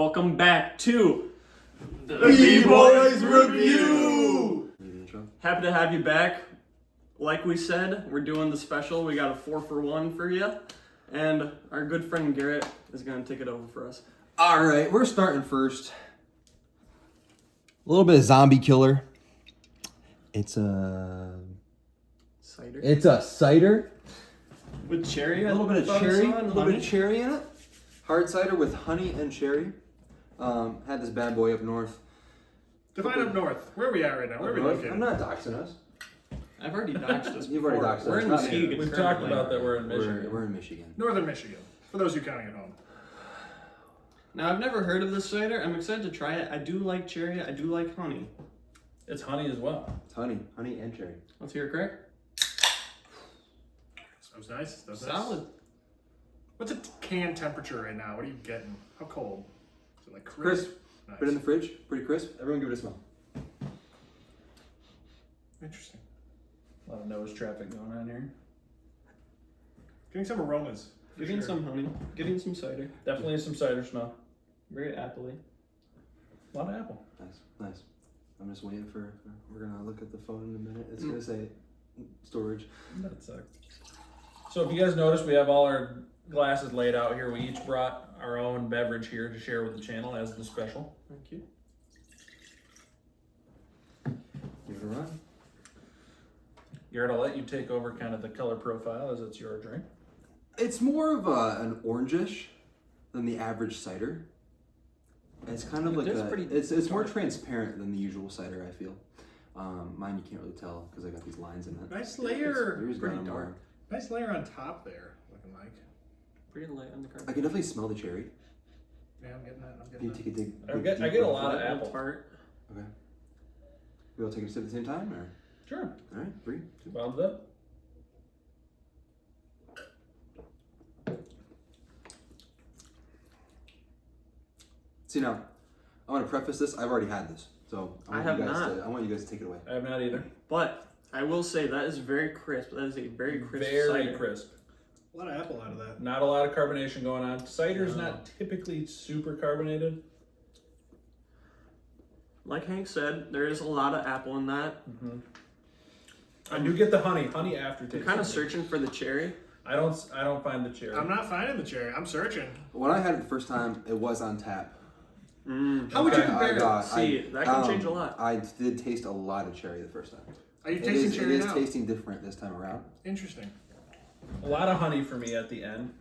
Welcome back to the B-Boys Review! Happy to have you back. Like we said, we're doing the special. We got a 4-for-1 for you. And our good friend Garrett is going to take it over for us. All right, we're starting first. A little bit of Zombie Killer. It's a cider. With cherry. A little bit of cherry. A little bit of cherry in it. Hard cider with honey and cherry. Had this bad boy up north. Define up north. Where are we at right now? Where are we located? I'm not doxing us. I've already doxed us. You've already doxed us. We're in Not Muskegon. me. We've talked about that we're in Michigan. We're in Michigan. Northern Michigan. For those of you counting at home. Now, I've never heard of this cider. I'm excited to try it. I do like cherry. I do like honey. It's honey as well. It's honey and cherry. Let's hear it, Craig. That was nice. That was Solid. Nice. What's a can temperature right now? What are you getting? How cold? Is it like Crisp. Nice. Put it in the fridge. Pretty crisp. Everyone give it a smell. Interesting. A lot of nose traffic going on here. Getting some aromas. for Getting sure. some honey. Getting some cider. Definitely some cider smell. Very appley. A lot of apple. Nice. I'm just waiting for. We're gonna look at the phone in a minute. It's gonna say storage. That sucks. So if you guys notice, we have all our glasses laid out here. We each brought our own beverage here to share with the channel as the special. Thank you. Give it a run. Garrett, I'll let you take over kind of the color profile as it's your drink. It's more of an orangish than the average cider. It's kind of It like is pretty it's more transparent than the usual cider. I feel. Mine you can't really tell because I got these lines in it. Nice layer. Yours pretty got more. dark. Nice layer on top there. Looking like. Pretty light on the I carpet. can definitely smell the cherry. Yeah, I'm getting that. I'm Can getting you that. take a dig? I get a lot of apple. Tart. Okay. We all take a sip at the same time, or Sure. all right, 3, 2. Bottoms up. See now, I want to preface this. I've already had this, so I have not. I want you guys to take it away. I have not either. But I will say that is very crisp. That is a very crisp Very cider. crisp. A lot of apple out of that. Not a lot of carbonation going on. Cider's No. not typically super carbonated. Like Hank said, there is a lot of apple in that. I do get the honey aftertaste. I'm kind of searching for the cherry. I don't find the cherry. I'm not finding the cherry. I'm searching. When I had it the first time, it was on tap. How would you I compare it? That can change a lot. I did taste a lot of cherry the first time. Are you tasting cherry It is now? tasting different this time around. Interesting. A lot of honey for me at the end.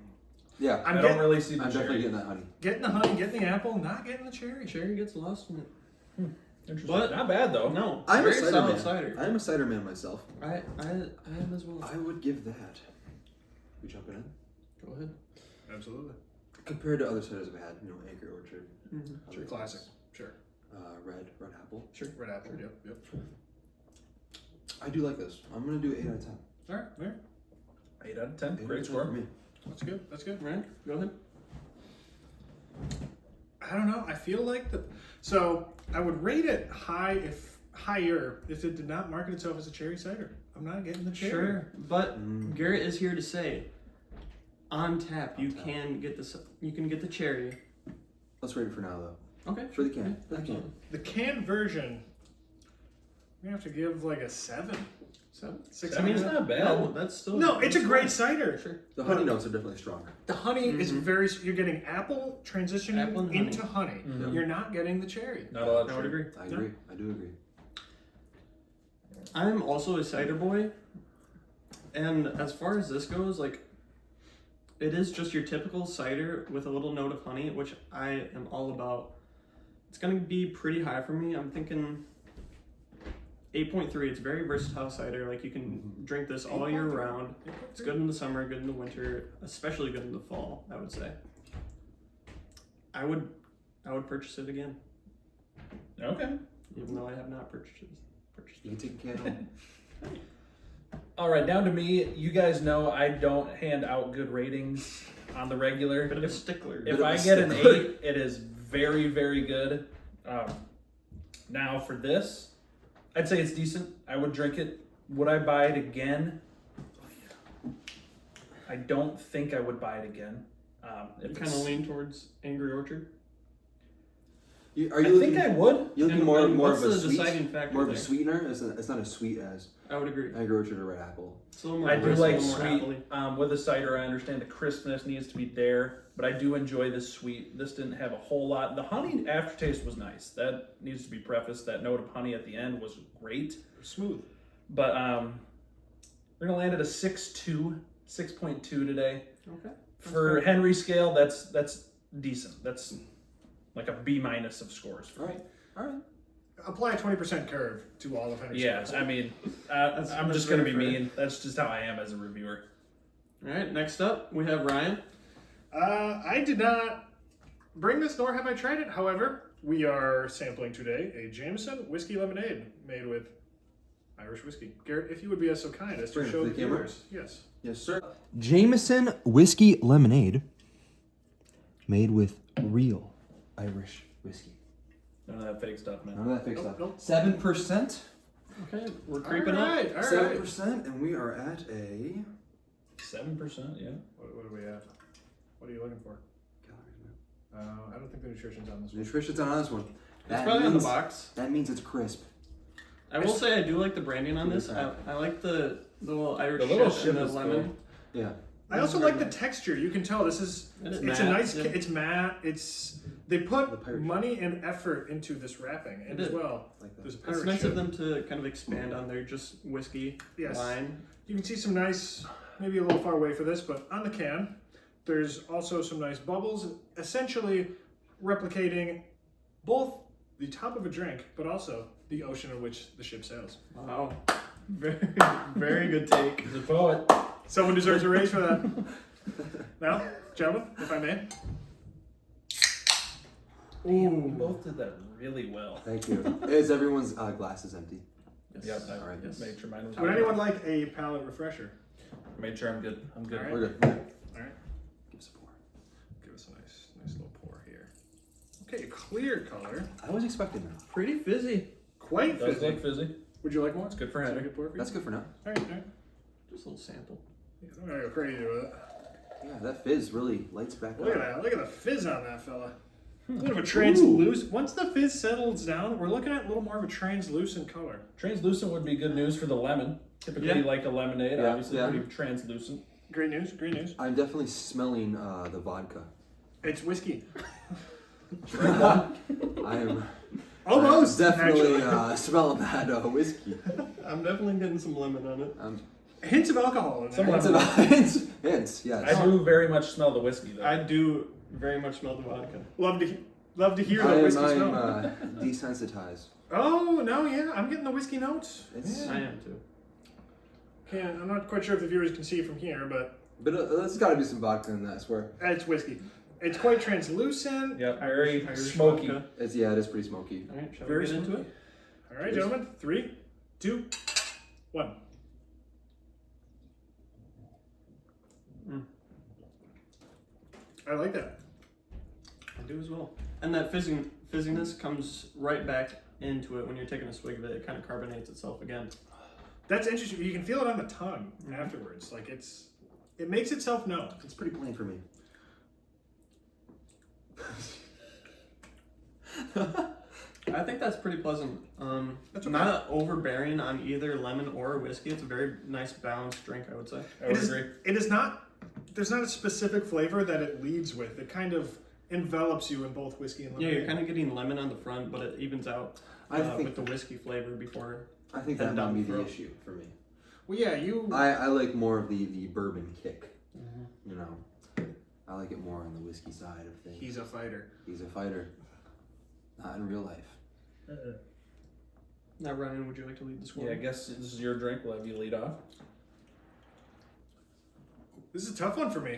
Yeah, I'm I getting, don't really see the I'm definitely cherry. getting that honey. getting the honey, getting the apple, not getting the cherry. Cherry gets lost in it. Interesting. But- Not bad though. No, I'm a very cider solid man. cider. I'm a cider man myself. I am as well. I would give that. We jump it in. Go ahead. Absolutely. Compared to other ciders I've had, Anchor Orchard, Sure. Classic. Sure. Red Apple. Sure. Red apple. Yep. I do like this. I'm gonna do 8 out of 10. All right. 8 out of 10. 8 out of Great 10 score. for me. That's good. That's good. Ryan, go ahead. I don't know. I feel like so I would rate it higher if it did not market itself as a cherry cider. I'm not getting the cherry. Sure, but Garrett is here to say, on tap you can get the the cherry. Let's rate it for now though. Okay. For the can. For the can. The canned version, we have to give like a 7. 7. 6 I mean, it's out of not bad. No, that's still. No, it's a that's great fine. cider. Sure. The honey notes are definitely stronger. The honey is very. You're getting apple transitioning Apple and into honey. Mhm. You're not getting the cherry. Not a lot of I would cherry. agree. I agree. I do agree. I'm also a cider boy, and as far as this goes, like, it is just your typical cider with a little note of honey, which I am all about. It's gonna be pretty high for me. I'm thinking 8.3. It's very versatile cider. Like, you can drink this all year 8.3. round. It's good in the summer, good in the winter, especially good in the fall, I would say. I would purchase it again, Okay. even though I have not purchased it. You can take a can home. All right, down to me. You guys know I don't hand out good ratings on the regular. Bit of a stickler. If of a I get an stickler. 8, it is very, very good. Now for this, I'd say it's decent. I would drink it. Would I buy it again? I don't think I would buy it again. You kind of lean towards Angry Orchard. Are you I looking, think I would. you looking And more what's of a the sweet, deciding factor more of a there? sweetener? It's not as sweet as I would agree. Angry Orchard or Red Apple. It's a little more I do crisp, like a little more sweet. appley. With a cider, I understand the crispness needs to be there, but I do enjoy the sweet. This didn't have a whole lot. The honey aftertaste was nice. That needs to be prefaced. That note of honey at the end was great. Smooth. But we're gonna land at a 6.2 today. Okay. For Henry scale, that's decent. That's like a B- of scores. All right. Apply a 20% curve to all of Henry's. Yes, I mean, That's I'm just gonna be very fair. mean. That's just how I am as a reviewer. All right. Next up, we have Ryan. I did not bring this, nor have I tried it. However, we are sampling today a Jameson whiskey lemonade made with Irish whiskey. Garrett, if you would be so kind as to Bring it show to the the camera. viewers. Yes. Yes, sir. Jameson whiskey lemonade, made with real Irish whiskey. None of that fake stuff, man. None of that fake Nope, stuff. nope. 7%. Okay, we're All creeping up. right, all right. 7%, and we are at a 7%, yeah. What do we have? What are you looking for? I don't think the nutrition's on this one. Nutrition's on this one. It's probably on the box. That means it's crisp. I will say I do like the branding on this. I like the little Irish The little ship ship and the is lemon. Yeah. I also like the texture. You can tell this is It's it's a matte, nice yeah. it's matte. It's they The put pirate money and effort into this wrapping and They as did. well. Like that. There's a pirate It's nice ship. of them to kind of expand on their just whiskey Yes. line. You can see some nice, maybe a little far away for this, but on the can, there's also some nice bubbles, essentially replicating both the top of a drink, but also the ocean in which the ship sails. Wow. Very, very good take. He's a poet. Someone deserves a raise for that. Now, gentlemen, if I may. You both did that really well. Thank you. Is everyone's glasses empty? Yes. Yep, I All right. Yes. made sure mine was Would anyone like a palate refresher? Made sure I'm good. I'm good. All right. We're good. We're good. All right. Give us a pour. Give us a nice little pour here. Okay, clear color. I was expecting that. Pretty fizzy. Quite Does fizzy. look fizzy. Would you like more? It's good for Is that a Henry. good pour for you? That's good for now. All right, all right. Just a little sample. Yeah, don't gotta go crazy with it. Yeah, that fizz really lights back Look at up. that. Look at the fizz on that fella. A bit of a translucent. Once the fizz settles down, we're looking at a little more of a translucent color. Translucent would be good news for the lemon. Typically, Yeah. like a lemonade, Yeah, obviously yeah. pretty translucent. Great news. Great news. I'm definitely smelling the vodka. It's whiskey. I am Almost. definitely actually. smelling that whiskey. I'm definitely getting some lemon on it. Hints of alcohol in there. Some Hints, of, hints, yes. I do very much smell the whiskey though. I do very much smell the vodka. Love to hear I the am, whiskey I'm smell. desensitized. Oh no, yeah, I'm getting the whiskey notes. It's, I am too. I'm not quite sure if the viewers can see from here, but but there's got to be some vodka in that, I swear. it's whiskey. It's quite translucent. Yep, very Irish smoky. vodka. It is pretty smoky. All right, shall Very we get into smoky. it? All right, gentlemen. 3, 2, 1. I like that. I do as well. And that fizziness comes right back into it when you're taking a swig of it. It kind of carbonates itself again. That's interesting. You can feel it on the tongue afterwards. Like it makes itself known. It's pretty plain for me. I think that's pretty pleasant. That's okay. Not overbearing on either lemon or whiskey. It's a very nice balanced drink, I would say. I would It is, agree. it is not. There's not a specific flavor that it leads with. It kind of envelops you in both whiskey and Yeah, lemonade. you're kind of getting lemon on the front, but it evens out I think with the whiskey flavor before. I think and that down might be the the throat. issue for me. Well, yeah, you. I like more of the bourbon kick. Mm-hmm. You know, I like it more on the whiskey side of things. He's a fighter. He's a fighter, not in real life. Now, Ryan, would you like to lead the score? Yeah, I guess this is your drink. We'll have you lead off. This is a tough one for me.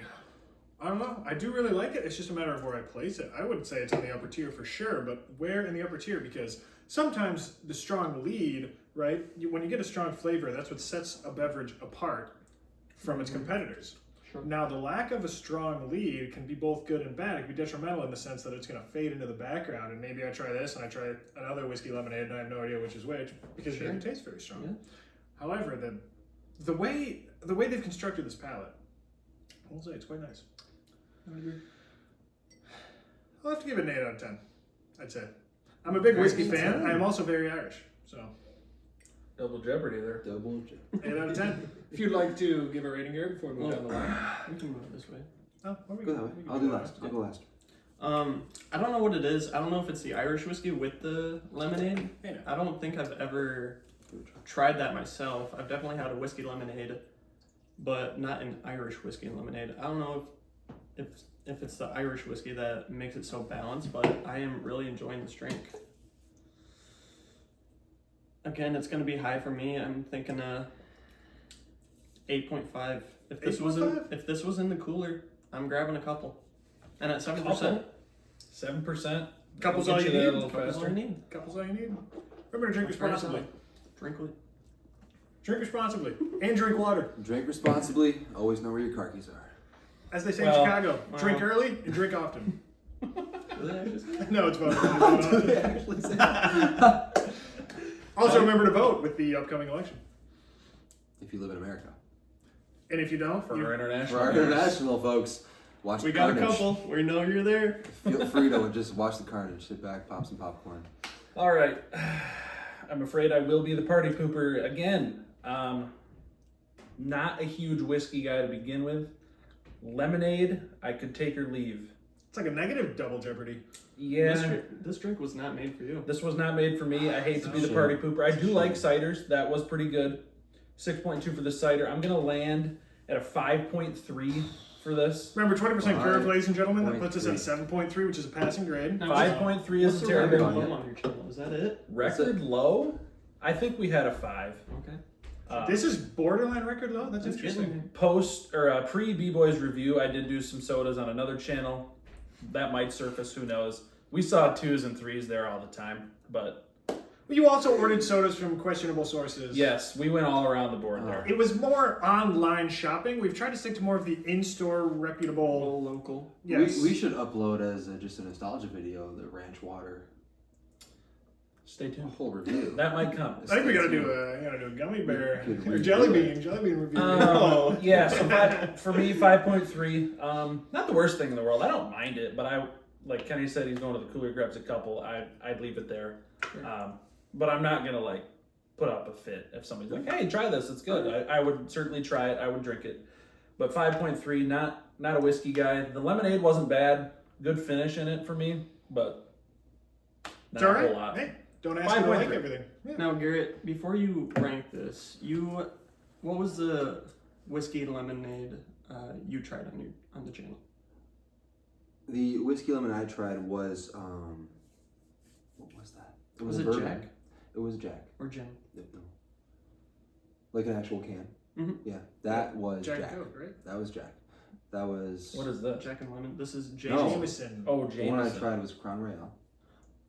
I don't know. I do really like it. It's just a matter of where I place it. I would say it's in the upper tier for sure, but where in the upper tier? Because sometimes the strong lead, right? When you get a strong flavor, that's what sets a beverage apart from its competitors. Sure. Now, the lack of a strong lead can be both good and bad. It can be detrimental in the sense that it's going to fade into the background, and maybe I try this and I try another whiskey lemonade, and I have no idea which is which because it doesn't taste very strong. Yeah. However, the way they've constructed this palette, I'll say it's quite nice. I agree. I'll have to give it an 8 out of 10. I'd say I'm a big Very whiskey fan. good. I am also very Irish. So, Double jeopardy there. Double. 8 out of 10. If you'd like to give a rating here before we move down the line. We can move it this way. Oh, what we Go that way. we can I'll do last. that. I'll go last. I don't know what it is. I don't know if it's the Irish whiskey with the lemonade. Yeah. I don't think I've ever tried that myself. I've definitely had a whiskey lemonade, but not an Irish whiskey lemonade. I don't know if it's the Irish whiskey that makes it so balanced, but I am really enjoying this drink. Again, it's gonna be high for me. I'm thinking 8.5. If this was 8.5? in the cooler, I'm grabbing a couple. And at 7%, 7%. Couples We'll all get you that need. a little that's all I faster. need. Couples all you need. Remember to drink responsibly. Drink with Drink responsibly. And drink water. Drink responsibly. Always know where your car keys are. As they say Well, in Chicago, drink well. early and drink often. Do they actually say that? No, it's voting. actually say that? Also, remember to vote with the upcoming election. If you live in America. And if you don't, For you- our For international. our viewers. international folks, watch We the got a carnage. couple. We know you're there. Feel free to just watch the carnage. Sit back, pop some popcorn. All right. I'm afraid I will be the party pooper again. Not a huge whiskey guy to begin with. Lemonade, I could take or leave. it's like a negative double jeopardy. Yeah. This drink was not made for you. This was not made for me. I hate to be the Shame. party pooper. I do like ciders. That was pretty good. 6.2 for the cider. I'm going to land at a 5.3 for this. Remember, 20% curve, ladies and gentlemen. That 5.3. puts us at 7.3, which is a passing grade. Now, 5.3 What's is the terrible. record low on your channel? Is that it? Record low? I think we had a 5. Okay. This is borderline record low. That's That's interesting. good. Post or pre B-Boys review, I did do some sodas on another channel. That might surface, who knows. We saw 2s and 3s there all the time, but You also ordered sodas from questionable sources. yes, we went all around the board there. It was more online shopping. We've tried to stick to more of the in-store reputable. All local. Yes. We should upload as just a nostalgia video the ranch water Stay tuned. whole review. That might come. I think we gotta do a gummy bear Could or we jelly do bean review. Yeah, so for me, 5.3. Not the worst thing in the world. I don't mind it, but I like Kenny said he's going to the cooler, grabs a couple. I'd leave it there. But I'm not gonna like put up a fit if somebody's like, "Hey, try this. It's good." I would certainly try it. I would drink it. But 5.3, not a whiskey guy. The lemonade wasn't bad. Good finish in it for me, but It's not all a whole right. lot. Hey, don't ask me to like 5.3. everything. Yeah. Now, Garrett, before you rank this, what was the whiskey lemonade you tried on the channel? The whiskey lemon I tried was what was that? Was a it bourbon. Jack It was Jack. or gin? No. Like an actual can. Mhm. Yeah, that was Jack Jack. Coke, right? That was Jack. That was What is that? Jack and lemon. This is No. Jameson. Jameson. Oh, the one I Jameson. tried was Crown Royal.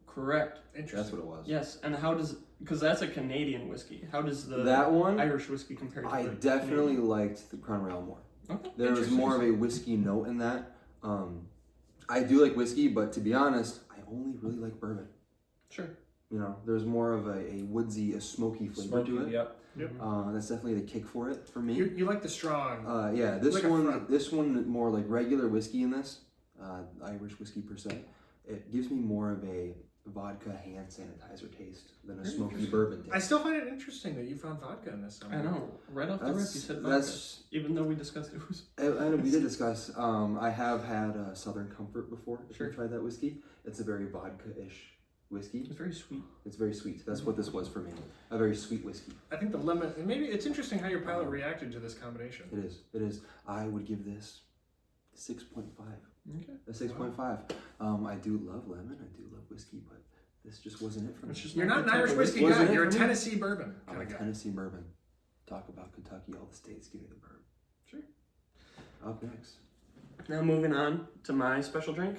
Correct. Interesting. That's what it was. Yes. And how does because that's a Canadian whiskey? How does the That one, Irish whiskey compare to I the definitely Canadian? liked the Crown Royal more. Okay. There was more of a whiskey note in that. I do like whiskey, but to be honest, I only really like bourbon. Sure. You know, there's more of a woodsy, a smoky flavor to it. Yep. That's definitely the kick for it for me. You like the strong. Yeah, this like a one, front. this one more like regular whiskey in this, Irish whiskey per se. It gives me more of a vodka hand sanitizer taste than a Very smoky interesting. bourbon I taste. still find it interesting that you found vodka in this. I know. Right off the rip, you That's- said vodka. that's- Even though we discussed it was. I know we did discuss. I have had Southern Comfort before. If Sure. you tried that whiskey, it's a very vodka-ish whiskey. It's very sweet. It's very sweet. That's what this was for me. A very sweet whiskey. I think the lemon, and maybe it's interesting how your palate reacted to this combination. It is. It is. I would give this 6.5. Okay. A 6.5. I do love lemon. I do love whiskey, but this just wasn't it for me. It's just You're not an the type Irish of whiskey Wasn't guy. it You're a for me? Tennessee bourbon I'm kind a of guy. Tennessee bourbon. Talk about Kentucky, all the states, give me the bourbon. Sure. Up next. Now moving on to my special drink.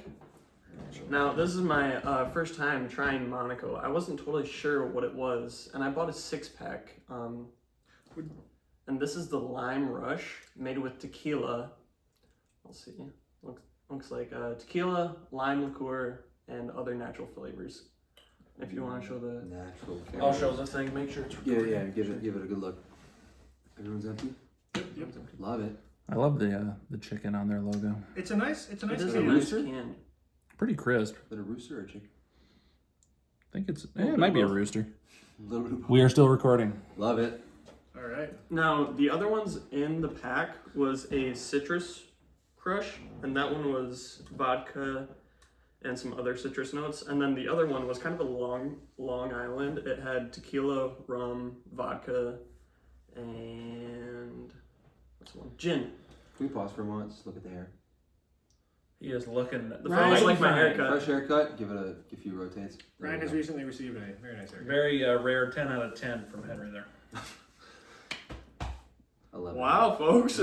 Now this is my first time trying Monaco. I wasn't totally sure what it was, and I bought a 6-pack. And this is the Lime Rush, made with tequila. I'll see. Looks like tequila, lime liqueur, and other natural flavors. If you want to show the, Natural. I'll show the thing. Make sure it's Yeah, recording. yeah. Give it a good look. Everyone's empty. Yep. Love it. I love the chicken on their logo. It's a nice It is a can. nice can. Pretty crisp. Is it a rooster or a chicken? think it might be a rooster. A little bit of We are still recording. Love it. All right. Now, the other ones in the pack was a citrus crush, and that one was vodka and some other citrus notes. And then the other one was kind of a Long Island. It had tequila, rum, vodka, and what's the one? Gin. Can we pause for a moment? Just look at the hair. He is looking. The fellas like my haircut. Fresh haircut. Give it a few rotates. There Ryan we has go. recently received a very nice haircut. Very rare 10 out of 10 from Henry there. 11. Wow, folks.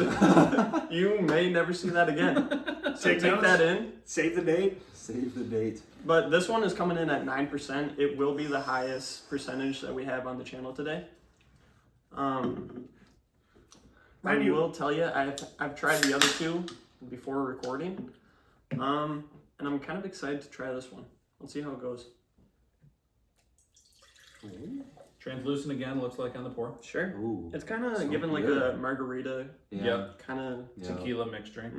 You may never see that again. So Take take notes. that in. Save the date. Save the date. But this one is coming in at 9%. It will be the highest percentage that we have on the channel today. I Mind you- will tell you, I've tried the other two before recording. And I'm kind of excited to try this one. Let's see how it goes. Translucent again, looks like on the pour. Sure. Ooh. It's kind of So given like good. a margarita Yeah. kind of. Yeah. Tequila mixed drink.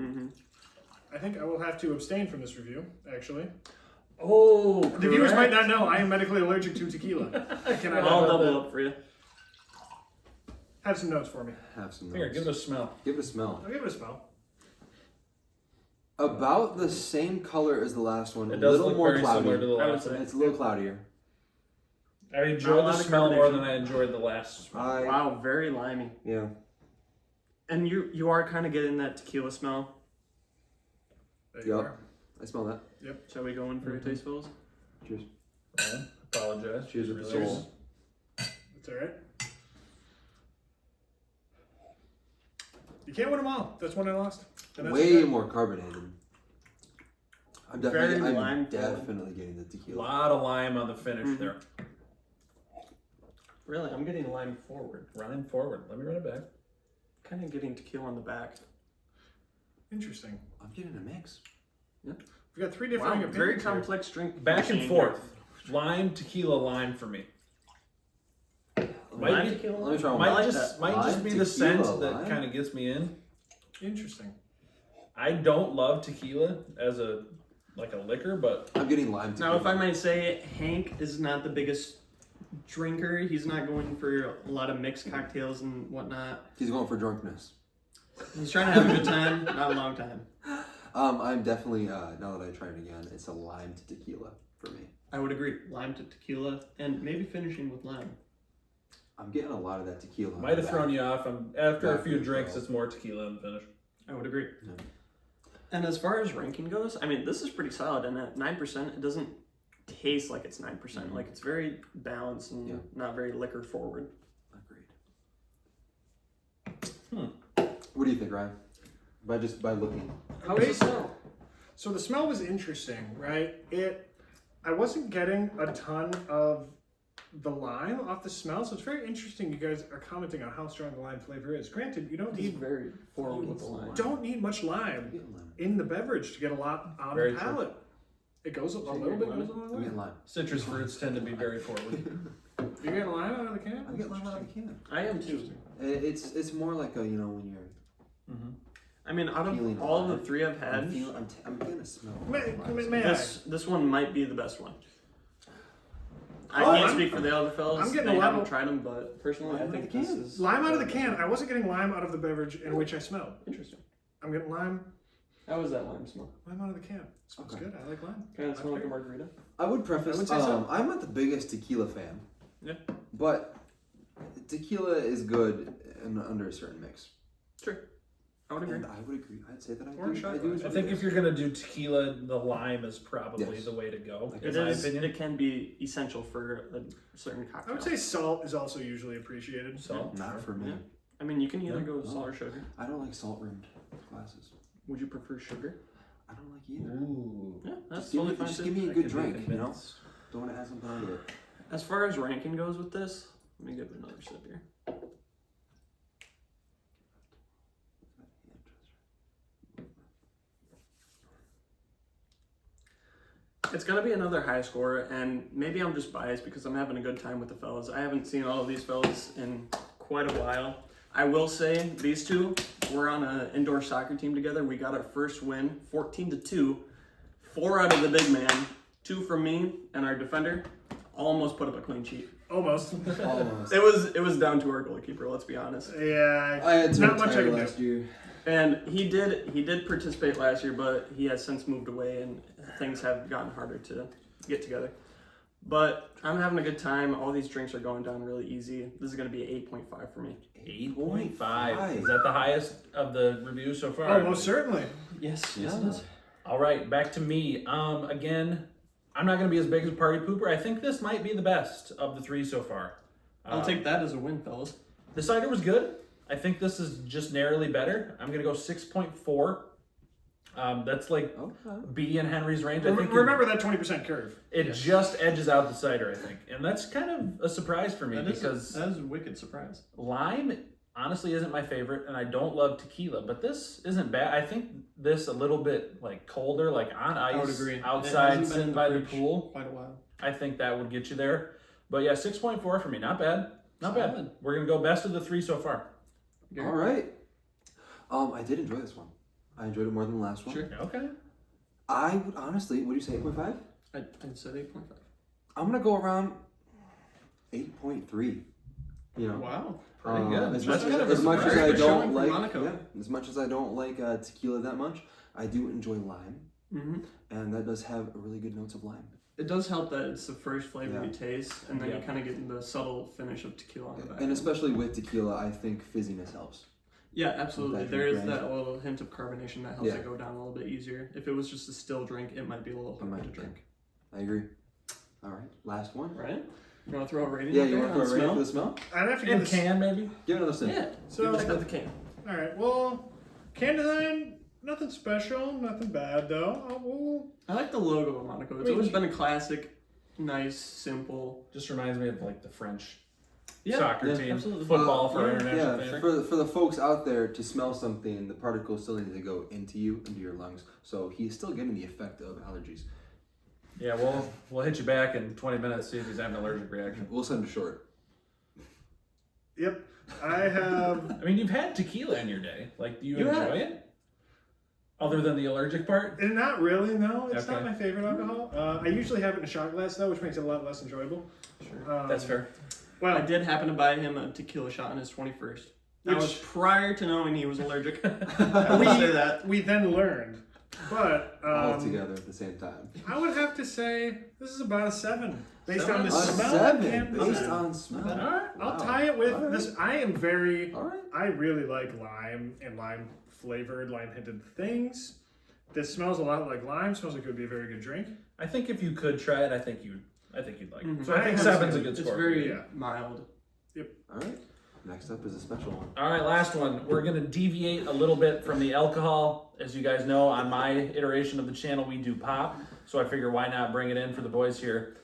I think I will have to abstain from this review, actually. Oh, The viewers might not know I am medically allergic to tequila. Can I I'll have, double up for you. have some notes for me? Have some Here, notes. give it a smell. Give it a smell. I'll give it a smell. About the same color as the last one. It A does little look more very cloudy. similar to the I would last say. one. It's a little cloudier. I Not a enjoyed the lot of smell more than carbonation. I enjoyed the last smell. Wow, very limey. Yeah. And you are kind of getting that tequila smell. There you Yep. are. I smell that. Shall we go in for a taste, fellas? Cheers. Ryan, apologize. Cheers with the Really- soul. It's all right. You can't win them all. That's one I lost. And that's Way okay. more carbonated. I'm Very definitely, lime I'm forward. definitely getting the A tequila. lot of lime on the finish Mhm. there. Really, I'm getting lime forward. Running forward. Let me run it back. Kind of getting tequila on the back. Interesting. I'm getting a mix. We've got three different Wow, opinions very here. complex drink. Back and machine forth. Lime, tequila, lime for me. here. Might Lime be- tequila. let me try one. I Might like just that. might just Lime, be the scent tequila, that lime. kind of gets me in. Interesting. I don't love tequila as a liquor, but I'm getting lime tequila. Now, if I might say, Hank is not the biggest drinker. He's not going for a lot of mixed cocktails and whatnot. He's going for drunkenness. He's trying to have a good time, not a long time. I'm definitely, now that I try it again, it's a lime to tequila for me. I would agree. Lime to tequila, and maybe finishing with lime. I'm getting a lot of that tequila. on might the have thrown back. you off. After a Back few of the drinks, barrel. it's more tequila in the finish. I would agree. Yeah. And as far as ranking goes, I mean, this is pretty solid. And at 9%, it doesn't taste like it's 9%. Like, it's very balanced and Yeah. not very liquor forward. Agreed. What do you think, Ryan? By looking. How does it smell? So the smell was interesting, right? I wasn't getting a ton of the lime off the smell, so it's very interesting. You guys are commenting on how strong the lime flavor is. Granted, you don't He's need very forward with the lime. much I'm lime getting lime. in the beverage to get a lot on Very the true. palate. It goes a So little you're bit lemon? goes a long I'm way. getting lime. Citrus fruits tend to be very forward. You getting lime out of the can? I'm getting lime out of the can. I am too. It's more like a, when you're I mean, out Feeling of all lime. the three I've had, I'm getting a smell. of May lime. I? this one might be the best one. I Oh, can't I'm- speak for the other fellas. I'm getting they a lot haven't of- tried them, but personally, I Lime think out of the this can. is Lime out of the can. I wasn't getting lime out of the beverage in which I smelled. interesting. I'm getting lime. How was that lime smell? Lime out of the can. Smells Okay. good. I like lime. Kind of smell like a Okay. margarita. I would preface, I would say so. I'm not the biggest tequila fan. Yeah. But tequila is good under a certain mix. Sure, I would agree. And I would agree. I'd say that I Or a do. shot I do. glass. I think if you're gonna do tequila, the lime is probably Yes. the way to go. It It in my is. opinion. It can be essential for a certain cocktail. I would say salt is also usually appreciated. So Not for me. Yeah. I mean, you can either Yeah. go with No. salt or sugar. I don't like salt rimmed glasses. Would you prefer sugar? I don't like either. Ooh. Yeah, that's Just give totally me, fine. just too. give me a I good could be drink, convinced. Don't want to add something onto it. As far as ranking goes with this, let me give it another sip here. It's gonna be another high score, and maybe I'm just biased because I'm having a good time with the fellas. I haven't seen all of these fellas in quite a while. I will say these two, we're on an indoor soccer team together. We got our first win, 14-2. 4 out of the big man, 2 from me and our defender. almost put up a clean sheet. Almost. Almost. It was down to our goalkeeper. Let's be honest. Yeah. I had to not much I retire can last do. year. And he did participate last year, but he has since moved away, and things have gotten harder to get together. But I'm having a good time. All these drinks are going down really easy. This is going to be 8.5 for me. 8.5. Is that the highest of the reviews so far? Oh, most certainly. Yes, Yeah. yes, it is. All right, back to me. Again, I'm not going to be as big as a party pooper. I think this might be the best of the 3 so far. I'll take that as a win, fellas. The cider was good. I think this is just narrowly better. I'm going to go 6.4. That's like Okay. B and Henry's range. I think Remember that 20% curve. it just edges out the cider, I think. And that's kind of a surprise for me That is because a wicked surprise. lime honestly isn't my favorite, and I don't love tequila, but this isn't bad. I think this a little bit like colder, like on I would ice, agree. It outside, hasn't been sitting in the by the fridge pool. quite a while. I think that would get you there. But yeah, 6.4 for me. Not bad. Not bad. Solid. We're going to go best of the 3 so far. All right. I did enjoy this one. I enjoyed it more than the last one. Sure. Okay. I would honestly, what do you say, 8.5? I said 8.5. I'm gonna go around 8.3. You know, Wow. Pretty good. As That's much, kind of as, a much as surprise. I Good showing don't for like, Monaco. yeah, as much as I don't like tequila that much, I do enjoy lime, Mm-hmm. and that does have really good notes of lime. It does help that it's the first flavor Yeah. you taste, and then Yeah. you kind of get the subtle finish of tequila on the back. And especially with tequila, I think fizziness helps. Yeah, absolutely. That There is brand. that little hint of carbonation that helps Yeah. it go down a little bit easier. If it was just a still drink, it might be a little It harder might to be. drink. I agree. All right, last one. Right? You want to throw a rating? Yeah, up you there want to on throw a rating smell? for the smell? I'd have to give And this. can maybe? Give it another sip. Yeah. So- Give us the can. All right. Well, can design, nothing special, nothing bad though. I like the logo of Monaco. It's I mean, always been a classic, nice, simple. Just reminds me of like the French Yeah, soccer yeah, team. absolutely. Football for Yeah, international Yeah, fans. for the folks out there to smell something, the particles still need to go into you, into your lungs. So he's still getting the effect of allergies. Yeah, we'll hit you back in 20 minutes, see if he's having an allergic reaction. We'll send him short. Yep. I have. I mean, you've had tequila in your day. Like, do you You enjoy have. it? Other than the allergic part? And not really, no. It's not Okay. my favorite alcohol. I usually have it in a shot glass though, which makes it a lot less enjoyable. Sure. That's fair. Well, I did happen to buy him a tequila shot on his 21st. That was Which- prior to knowing he was allergic. I will say that. we then learned, but All together at the same time. I would have to say this is about a 7 based Seven? on the A smell. 7 and based design. on smell. All right. I'll Wow. tie it with All right. this. I am very. All right. I really like lime and lime flavored, lime hinted things. This smells a lot like lime. Smells like it would be a very good drink. I think if you could try it, I think you'd like it. Mhm. So I think I 7's a understand. good It's score. very Yeah. mild. All right. Next up is a special one. All right, last one. We're going to deviate a little bit from the alcohol. As you guys know, on my iteration of the channel, we do pop. So I figure why not bring it in for the boys here.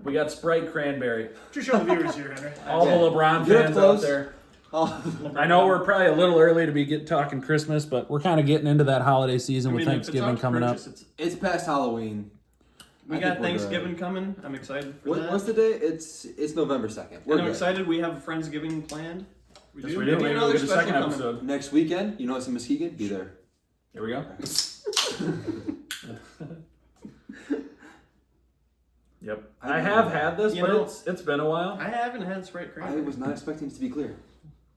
We got Sprite Cranberry. Just show the viewers here, Henry. All Yeah. the LeBron Get up fans out close. there. Oh, I know we're probably a little early to be talking Christmas, but we're kind of getting into that holiday season with if it's Thanksgiving out to coming up. purchase, it's- it's past Halloween. we I got think we're Thanksgiving good. coming. I'm excited for What, that. what's the day? It's November 2nd. We're and I'm good. excited we have a Friendsgiving planned. Yes, we Maybe do. Maybe we'll another get a second special coming. episode. Next weekend, you know it's in Muskegon? Be there. Here we go. Yep. I have had this, You but know- it's been a while. I haven't had Sprite I Cranberry. was not expecting it to be clear.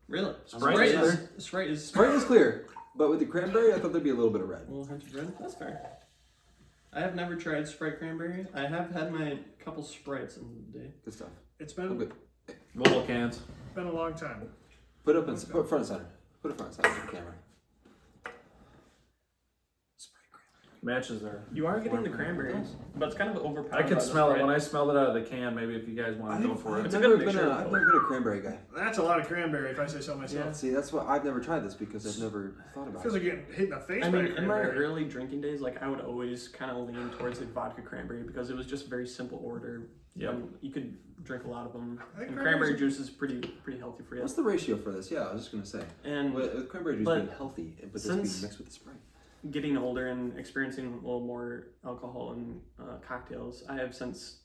Really? Sprite is Sprite is Sprite is clear, but with the cranberry, I thought there'd be a little bit of red. A little hint of red. That's fair. I have never tried Sprite Cranberry. I have had my couple Sprites in the day. Good stuff. It's I'm been good. Little cans. been a long time. Put it front and center. Put it front and center of the camera. Matches there. You are getting the cranberries, but it's kind of overpowered. I by could the smell it Sprite. when I smelled it out of the can. Maybe if you guys want to go for I've it. a never good been mixture. I've never been a cranberry guy. That's a lot of cranberry, if I say so myself. Yeah. See, that's what I've never tried this because I've never thought about Feels it. like getting hit in the face I by mean, a in my cranberry. early drinking days, like I would always kind of lean towards the vodka cranberry because it was just a very simple order. Yep. And you could drink a lot of them. I think And cranberries- cranberry juice is pretty healthy for you. What's the ratio for this? Yeah, I was just gonna say. And With cranberry juice but being healthy, but this being since- mixed with the Sprite. getting older and experiencing a little more alcohol and cocktails, I have since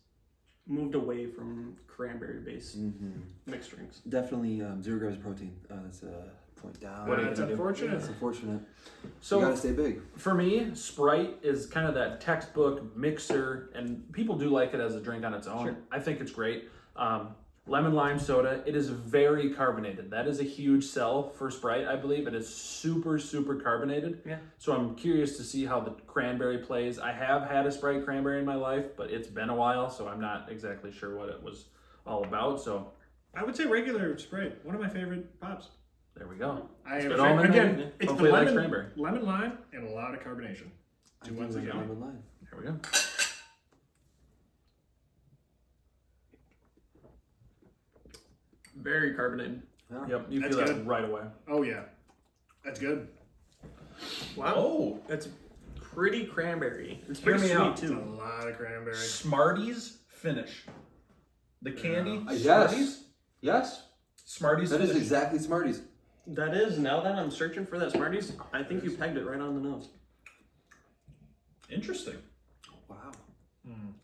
moved away from cranberry-based Mm-hmm. mixed drinks. Definitely 0 grams of protein. That's point down. What are you That's gonna do? unfortunate. It's unfortunate. So you gotta stay big. for me, Sprite is kind of that textbook mixer, and people do like it as a drink on its own. Sure. I think it's great. Lemon lime soda, it is very carbonated. That is a huge sell for Sprite, I believe. It is super, super carbonated. Yeah. So I'm curious to see how the cranberry plays. I have had a Sprite cranberry in my life, but it's been a while, so I'm not exactly sure what it was all about. So I would say regular Sprite. One of my favorite pops. there we go. I It's have good almond again. milk. It's Hopefully the it likes lemon, cranberry. lemon lime and a lot of carbonation. I Two do ones like ago. lemon lime. There we go. Very carbonated. Yeah. Yep, you That's feel that good. right away. Oh yeah, that's good. Wow. Oh, That's pretty cranberry. It's Hear pretty me sweet out. It's a too. lot of cranberry. Smarties finish. The candy Yes. Smarties. Yes. Smarties That is finish. exactly Smarties. That is, now that I'm searching for that Smarties, I think you pegged it right on the nose. Interesting. Wow.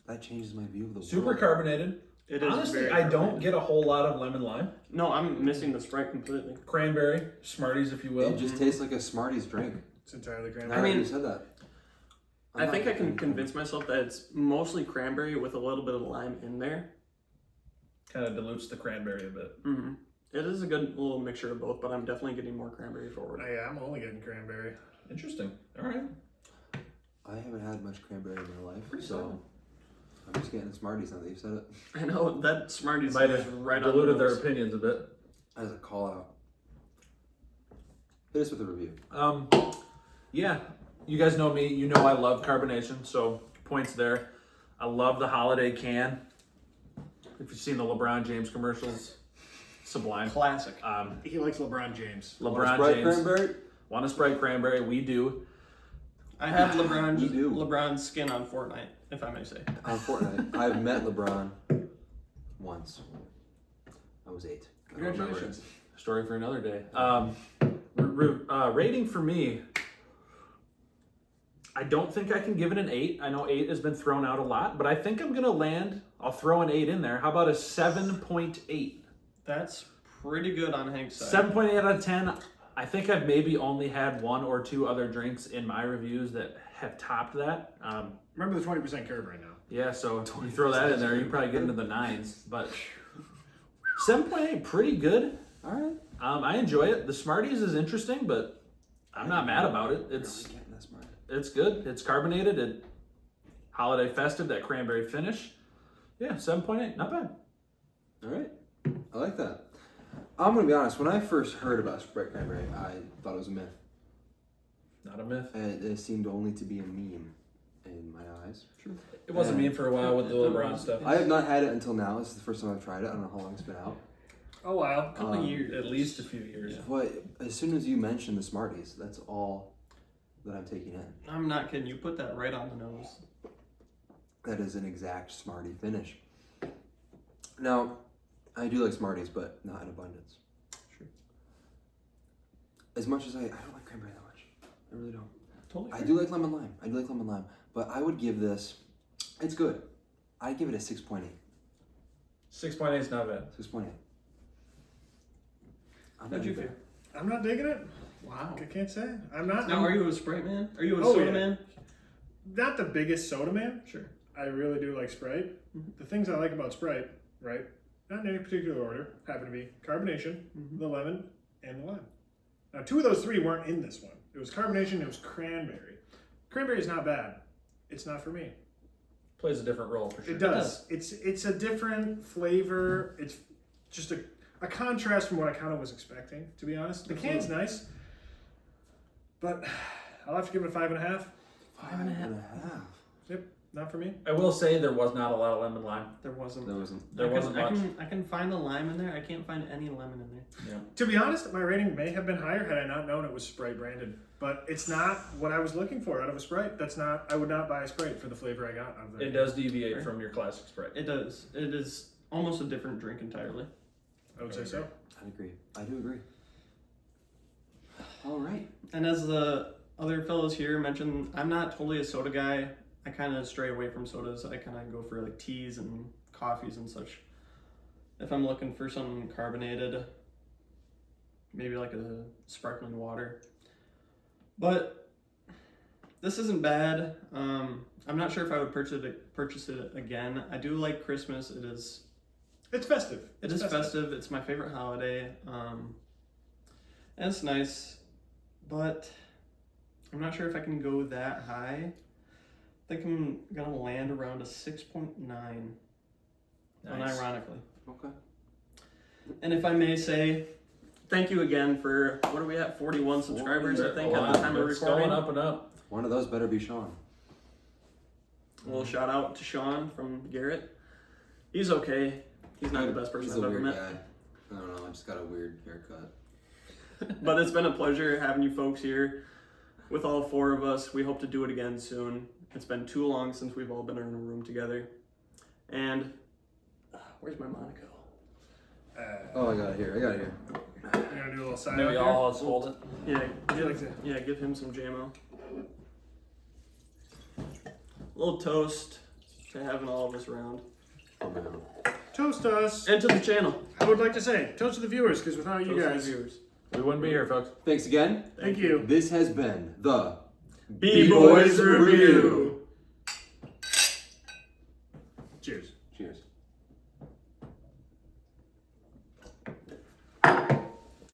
That changes my view of the Super world. carbonated. It is Honestly, very I don't carbonated. get a whole lot of lemon lime. No, I'm missing the Sprite completely. Cranberry, Smarties, if you will. It just tastes like a Smarties drink. It's entirely Now cranberry. I mean, that you said that. I'm I not think I can getting- convince myself that it's mostly cranberry with a little bit of lime in there. Kind of dilutes the cranberry a bit. Mm-hmm. It is a good little mixture of both, but I'm definitely getting more cranberry forward. Yeah, I'm only getting cranberry. Interesting. All right. I haven't had much cranberry in my life, Pretty so solid. I'm just getting Smarties now that you've said it. I know that Smarties Might is have right on the diluted their nose. opinions a bit. As a call out. Hit us with a review. Yeah, you guys know me. You know I love carbonation, so points there. I love the holiday can. If you've seen the LeBron James commercials, sublime. Classic. He likes LeBron James. LeBron Sprite James. cranberry? Want a Sprite cranberry? We do. I have You do. LeBron's skin on Fortnite, if I may say. On Fortnite. I've met LeBron once. I was 8. I don't remember it. Congratulations. Story for another day. Rating for me, I don't think I can give it an 8. I know 8 has been thrown out a lot, but I think I'm gonna land. I'll throw an 8 in there. How about a 7.8? That's pretty good on Hank's side. 7.8 out of 10. I think I've maybe only had 1 or 2 other drinks in my reviews that have topped that. Remember the 20% curve right now. Yeah, so you throw that in there, you probably get into the 9s. But 7.8, pretty good. Alright. I enjoy it. The Smarties is interesting, but I'm not mad about it. It's Really getting that smart. it's good. It's carbonated. It holiday festive. That cranberry finish. Yeah, 7.8. Not bad. Alright. I like that. I'm gonna be honest, when I first heard about Sprite cranberry, I thought it was a myth. Not a myth. And it seemed only to be a meme in my eyes. It wasn't mean for a while with the LeBron stuff. I have not had it until now. This is the first time I've tried it. I don't know how long it's been out. Oh wow. Couple years. At least a few years. But as soon as you mentioned the Smarties, that's all that I'm taking in. I'm not kidding. You put that right on the nose. That is an exact Smartie finish. Now, I do like Smarties, but not in abundance. Sure. As much as I don't like cranberry that much. I really don't. Totally. I do like lemon lime. I do like lemon lime. But I would give this, it's good. I'd give it a 6.8. 6.8 is not bad. 6.8. How'd you feel? I'm not digging it. Wow. I can't say. I'm not. Now, are you a Sprite man? Are you a Oh, soda yeah. man? Not the biggest soda man. Sure. I really do like Sprite. The things I like about Sprite, right? Not in any particular order, happen to be carbonation, the lemon, and the lime. Now, 2 of those 3 weren't in this one. It was carbonation, it was cranberry. Cranberry is not bad. It's not for me. Plays a different role for sure. It does. It's a different flavor. It's just a contrast from what I kind of was expecting, to be honest. The can's nice, but I'll have to give it a 5.5. 5.5. Yep, not for me. I will say there was not a lot of lemon lime. There wasn't. There wasn't. There I wasn't can, much. I can find the lime in there. I can't find any lemon in there. To be honest, my rating may have been higher had I not known it was Sprite branded. But it's not what I was looking for out of a Sprite. That's not. I would not buy a Sprite for the flavor I got out of it. It does deviate from your classic Sprite. It does. It is almost a different drink entirely. I would say so. I agree. I do agree. All right. And as the other fellows here mentioned, I'm not totally a soda guy. I kind of stray away from sodas. I kind of go for like teas and coffees and such. If I'm looking for something carbonated, maybe like a sparkling water. But this isn't bad. I'm not sure if I would purchase it again. I do like Christmas. It's festive. It is festive. It's my favorite holiday. And it's nice, but I'm not sure if I can go that high. I think I'm gonna land around a 6.9, unironically. Okay. And if I may say, thank you again for, what are we at, 41 subscribers, I think, at the time of It's recording. going up and up. One of those better be Sean. A little shout out to Sean from Garrett. He's okay. He's not the best person He's I've a ever weird met. guy. I don't know. I just got a weird haircut. But it's been a pleasure having you folks here with all 4 of us. We hope to do it again soon. It's been too long since we've all been in a room together. And where's my Monaco? Oh, I got it here. I got it here. You're gonna do a little side Maybe out all us hold it. Yeah, give him some JMO. A little toast to having all of us around. Oh, man. there. Toast us. And to the channel. I would like to say toast to the viewers, because without you Toast to the guys, viewers. We wouldn't be here, folks. Thanks again. thank you. This has been the B-Boys Review. Cheers. Cheers.